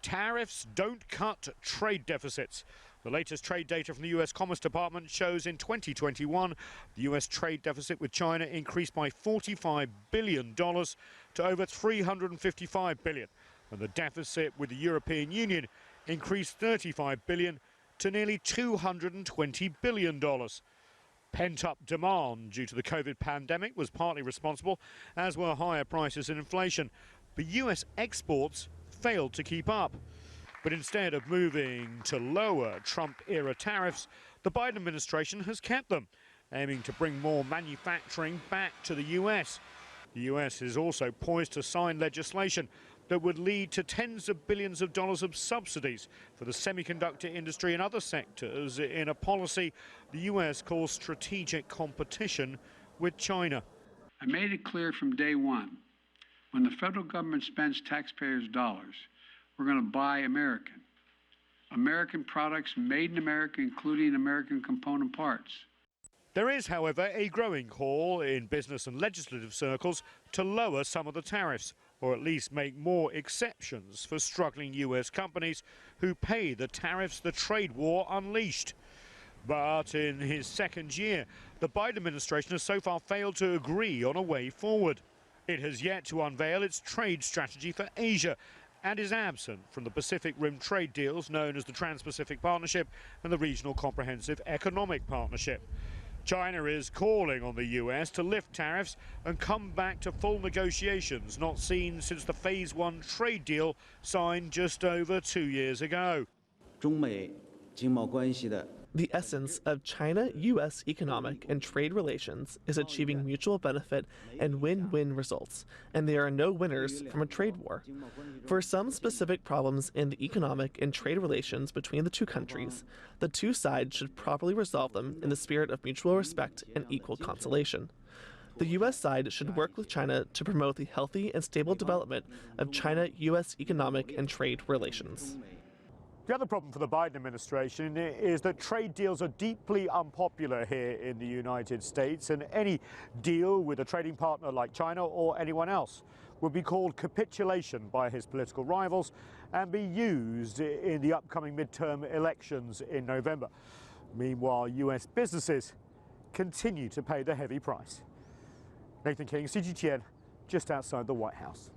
Tariffs don't cut trade deficits. The latest trade data from the US Commerce Department shows in 2021, the US trade deficit with China increased by $45 billion to over $355 billion. And the deficit with the European Union increased $35 billion to nearly $220 billion. Pent-up demand due to the COVID pandemic was partly responsible, as were higher prices and inflation. But US exports failed to keep up. But instead of moving to lower Trump-era tariffs, the Biden administration has kept them, aiming to bring more manufacturing back to the US. The US is also poised to sign legislation that would lead to tens of billions of dollars of subsidies for the semiconductor industry and other sectors in a policy the US calls strategic competition with China. I made it clear from day one, when the federal government spends taxpayers' dollars, we're going to buy American. American products made in America, including American component parts. There is, however, a growing call in business and legislative circles to lower some of the tariffs, or at least make more exceptions for struggling US companies who pay the tariffs the trade war unleashed. But in his second year, the Biden administration has so far failed to agree on a way forward. It has yet to unveil its trade strategy for Asia and is absent from the Pacific Rim trade deals known as the Trans-Pacific Partnership and the Regional Comprehensive Economic Partnership. China is calling on the US to lift tariffs and come back to full negotiations not seen since the Phase 1 trade deal signed just over 2 years ago. The essence of China-U.S. economic and trade relations is achieving mutual benefit and win-win results, and there are no winners from a trade war. For some specific problems in the economic and trade relations between the two countries, the two sides should properly resolve them in the spirit of mutual respect and equal consolation. The U.S. side should work with China to promote the healthy and stable development of China-U.S. economic and trade relations. The other problem for the Biden administration is that trade deals are deeply unpopular here in the United States, and any deal with a trading partner like China or anyone else would be called capitulation by his political rivals and be used in the upcoming midterm elections in November. Meanwhile, US businesses continue to pay the heavy price. Nathan King, CGTN, just outside the White House.